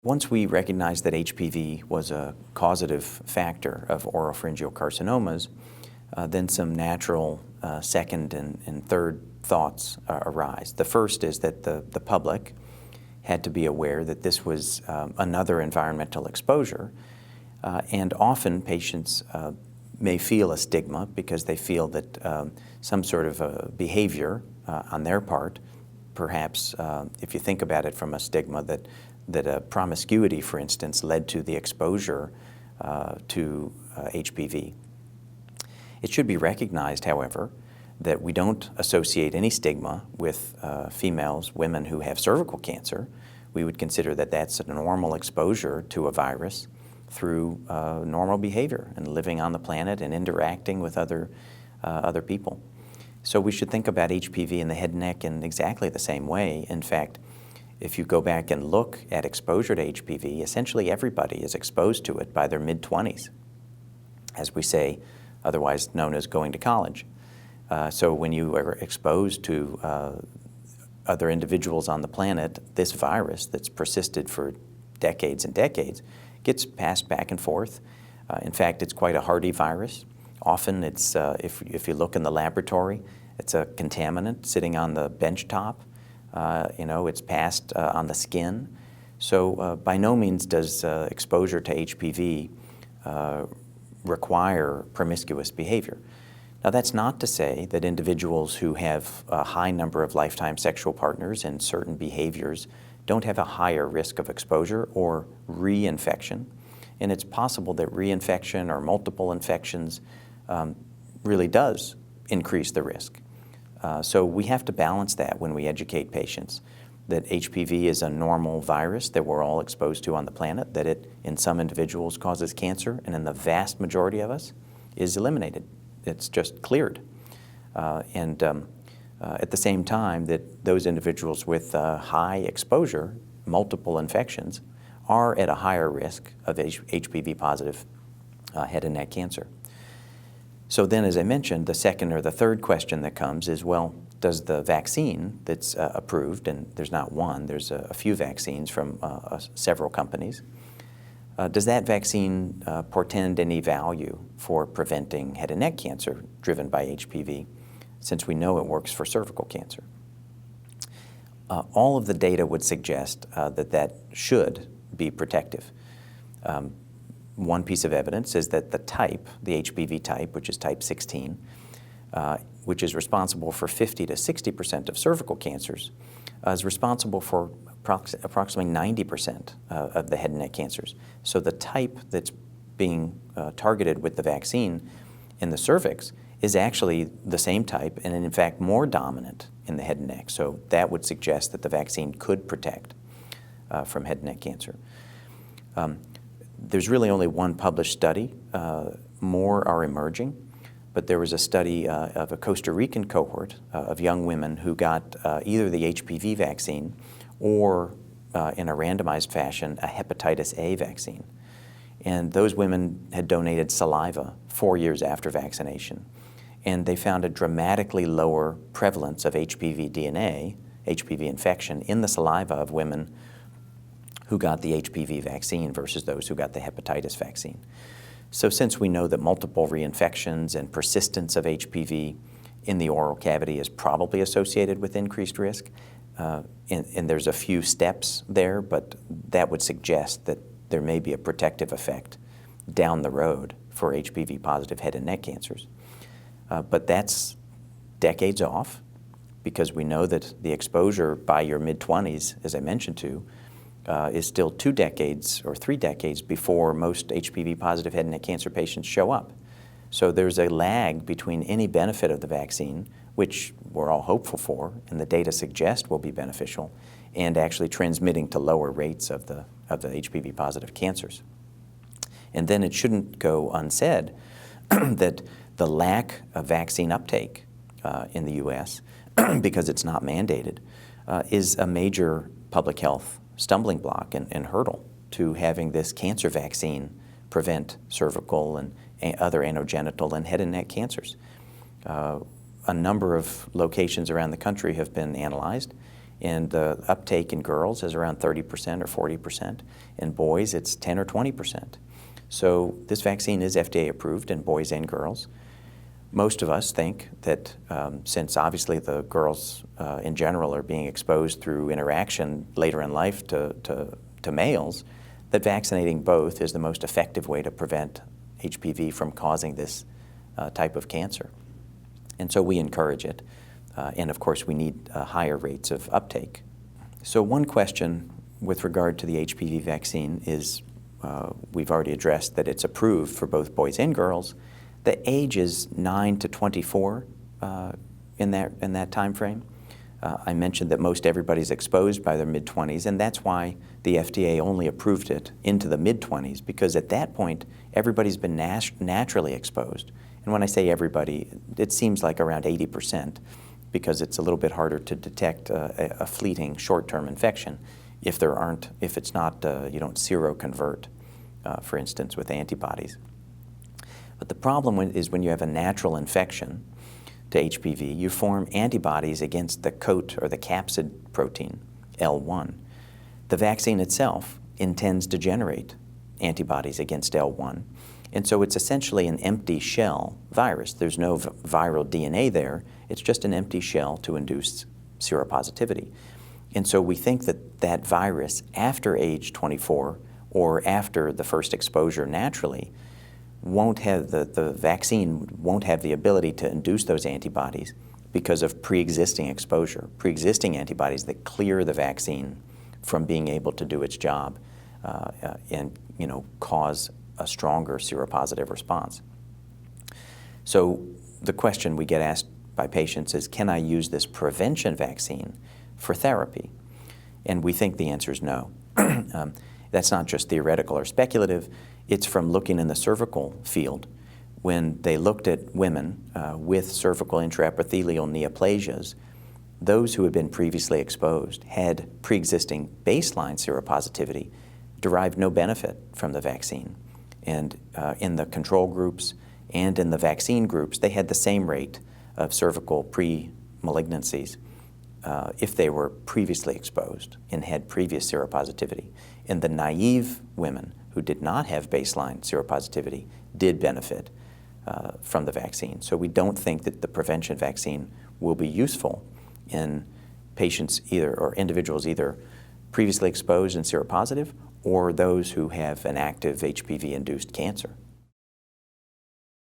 Once we recognized that HPV was a causative factor of oropharyngeal carcinomas, then some natural second and third thoughts arise. The first is that the public had to be aware that this was another environmental exposure, and often patients may feel a stigma because they feel that some sort of a behavior on their part, perhaps if you think about it from a stigma, that a promiscuity, for instance, led to the exposure to HPV. It should be recognized, however, that we don't associate any stigma with females, women who have cervical cancer. We would consider that that's a normal exposure to a virus through normal behavior and living on the planet and interacting with other people. So we should think about HPV in the head and neck in exactly the same way. In fact, if you go back and look at exposure to HPV, essentially everybody is exposed to it by their mid-20s, as we say, otherwise known as going to college. So when you are exposed to other individuals on the planet, this virus that's persisted for decades and decades gets passed back and forth. In fact, it's quite a hardy virus. Often it's, if you look in the laboratory, it's a contaminant sitting on the bench top. It's passed on the skin. So by no means does exposure to HPV require promiscuous behavior. Now, that's not to say that individuals who have a high number of lifetime sexual partners and certain behaviors don't have a higher risk of exposure or reinfection. And it's possible that reinfection or multiple infections really does increase the risk. So we have to balance that when we educate patients, that HPV is a normal virus that we're all exposed to on the planet, that it, in some individuals, causes cancer, and in the vast majority of us, is eliminated. It's just cleared. At the same time, that those individuals with high exposure, multiple infections, are at a higher risk of HPV-positive head and neck cancer. So then, as I mentioned, the second or the third question that comes is, well, does the vaccine that's approved, and there's not one, there's a few vaccines from several companies, does that vaccine portend any value for preventing head and neck cancer driven by HPV, since we know it works for cervical cancer? All of the data would suggest that should be protective. One piece of evidence is that the type, the HPV type, which is type 16, which is responsible for 50 to 60% of cervical cancers, is responsible for approximately 90% of the head and neck cancers. So the type that's being targeted with the vaccine in the cervix is actually the same type and in fact more dominant in the head and neck. So that would suggest that the vaccine could protect from head and neck cancer. There's really only one published study. More are emerging. But there was a study of a Costa Rican cohort of young women who got either the HPV vaccine or, in a randomized fashion, a hepatitis A vaccine. And those women had donated saliva 4 years after vaccination. And they found a dramatically lower prevalence of HPV DNA, HPV infection, in the saliva of women who got the HPV vaccine versus those who got the hepatitis vaccine. So since we know that multiple reinfections and persistence of HPV in the oral cavity is probably associated with increased risk, and there's a few steps there, but that would suggest that there may be a protective effect down the road for HPV-positive head and neck cancers. But that's decades off, because we know that the exposure by your mid-20s, as I mentioned to, is still 2 decades or 3 decades before most HPV-positive head and neck cancer patients show up. So there's a lag between any benefit of the vaccine, which we're all hopeful for, and the data suggest will be beneficial, and actually transmitting to lower rates of the HPV-positive cancers. And then it shouldn't go unsaid that the lack of vaccine uptake in the U.S., because it's not mandated, is a major public health stumbling block and hurdle to having this cancer vaccine prevent cervical and other anogenital and head and neck cancers. A number of locations around the country have been analyzed, And the uptake in girls is around 30% or 40%. In boys, it's 10 or 20%. So this vaccine is FDA approved in boys and girls. Most of us think that since obviously the girls in general are being exposed through interaction later in life to males, that vaccinating both is the most effective way to prevent HPV from causing this type of cancer. And so we encourage it. And of course, we need higher rates of uptake. So one question with regard to the HPV vaccine is, we've already addressed that it's approved for both boys and girls. The age is 9 to 24 in that time frame. I mentioned that most everybody's exposed by their mid-20s, and that's why the FDA only approved it into the mid-20s, because at that point, everybody's been naturally exposed. And when I say everybody, it seems like around 80%, because it's a little bit harder to detect a fleeting short-term infection if it's not, you don't seroconvert, for instance, with antibodies. But the problem is when you have a natural infection to HPV, you form antibodies against the coat or the capsid protein, L1. The vaccine itself intends to generate antibodies against L1. And so it's essentially an empty shell virus. There's no viral DNA there. It's just an empty shell to induce seropositivity. And so we think that that virus, after age 24 or after the first exposure naturally, won't have the vaccine won't have the ability to induce those antibodies because of pre-existing exposure, pre-existing antibodies that clear the vaccine from being able to do its job and cause a stronger seropositive response. So the question we get asked by patients is, can I use this prevention vaccine for therapy? And we think the answer is no. That's not just theoretical or speculative. It's from looking in the cervical field. When they looked at women with cervical intraepithelial neoplasias, those who had been previously exposed had pre-existing baseline seropositivity, derived no benefit from the vaccine. And in the control groups and in the vaccine groups, they had the same rate of cervical pre-malignancies if they were previously exposed and had previous seropositivity. And the naive women who did not have baseline seropositivity did benefit from the vaccine. So we don't think that the prevention vaccine will be useful in patients or individuals either previously exposed and seropositive or those who have an active HPV-induced cancer.